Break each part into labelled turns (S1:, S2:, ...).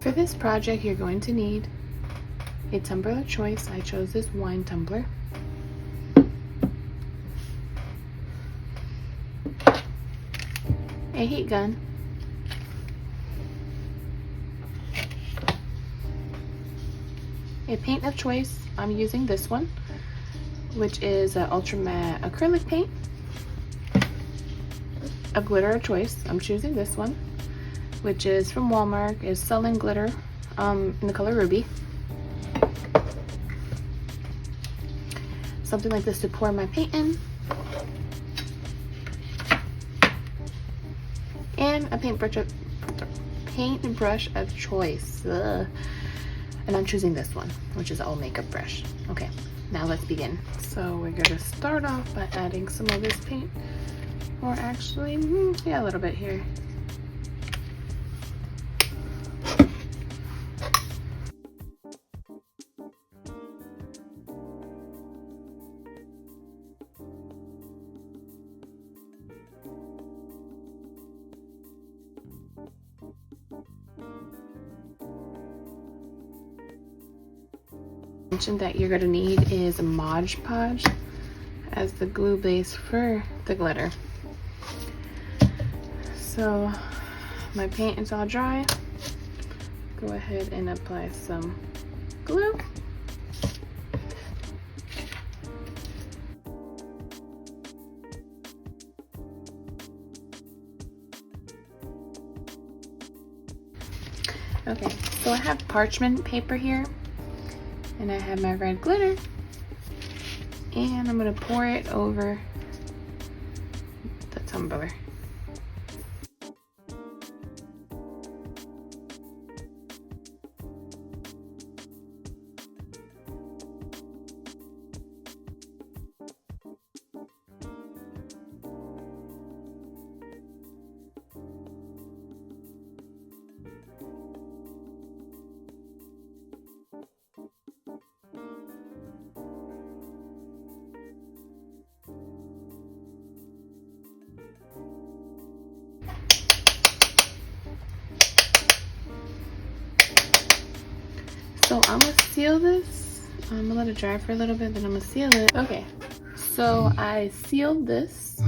S1: For this project, you're going to need a tumbler of choice. I chose this wine tumbler. A heat gun. A paint of choice. I'm using this one, which is an ultra matte acrylic paint. A glitter of choice. I'm choosing this one, which is from Walmart. Is selling glitter in the color ruby. Something like this to pour my paint in. And a paintbrush of choice. And I'm choosing this one, which is all makeup brush. Okay, now let's begin. So we're gonna start off by adding some of this paint, or actually, yeah, a little bit here. That you're going to need is a Mod Podge as the glue base for the glitter. So my paint is all dry. Go ahead and apply some glue. Okay, so I have parchment paper here. And I have my red glitter, and I'm gonna pour it over the tumbler. So I'm gonna seal this. I'm gonna let it dry for a little bit, then I'm gonna seal it. Okay, so I sealed this.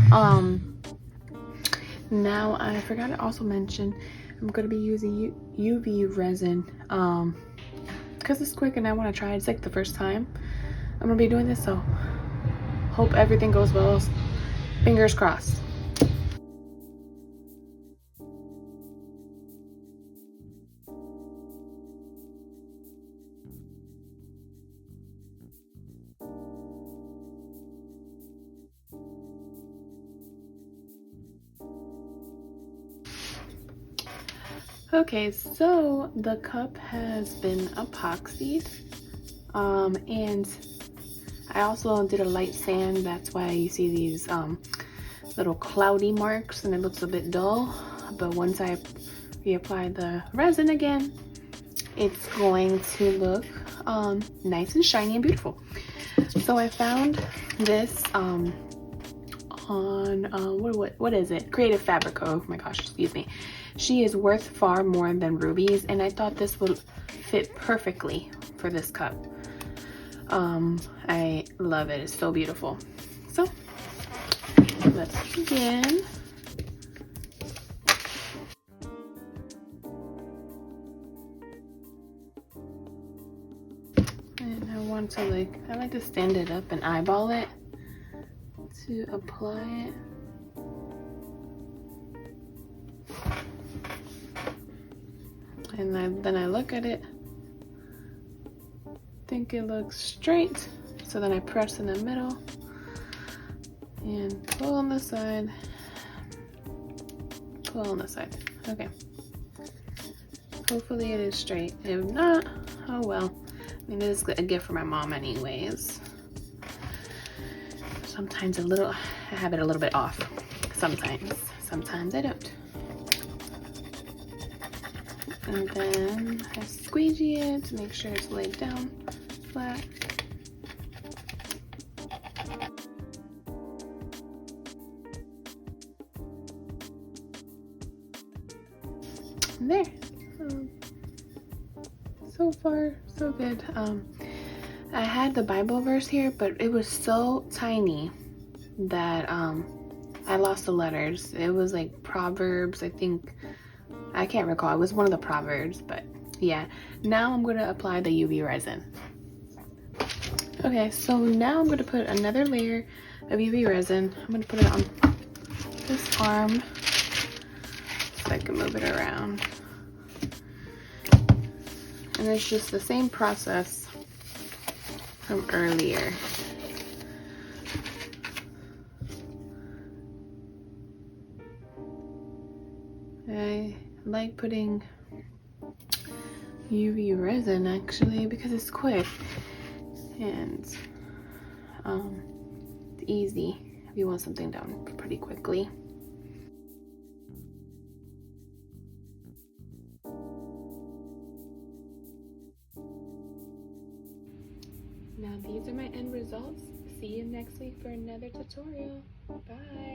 S1: Now I forgot to also mention I'm gonna be using UV resin because it's quick and I want to try it. It's like the first time I'm gonna be doing this, so hope everything goes well. Fingers crossed. Okay, so the cup has been epoxied, and I also did a light sand. That's why you see these little cloudy marks and it looks a bit dull. But once I reapply the resin again, it's going to look nice and shiny and beautiful. So I found this on what is it? Creative Fabric. Oh my gosh, excuse me. She is worth far more than rubies, and I thought this would fit perfectly for this cup. I love it. It's so beautiful. So let's begin. And I want to I like to stand it up and eyeball it to apply it. And then I look at it, think it looks straight, so then I press in the middle and pull on the side, pull on the side. Okay, hopefully it is straight. If not, oh well. I mean, this is a gift for my mom anyways. Sometimes I have it a little bit off. Sometimes I don't. And then I squeegee it to make sure it's laid down flat. And there. so far so good. I had the Bible verse here, but it was so tiny that I lost the letters. It was like Proverbs, I think. I can't recall. It was one of the Proverbs, but yeah. Now I'm going to apply the UV resin. Okay, so now I'm going to put another layer of UV resin. I'm going to put it on this arm so I can move it around. And it's just the same process from earlier. I like putting UV resin actually because it's quick and it's easy if you want something done pretty quickly. Now these are my end results. See you next week for another tutorial. Bye.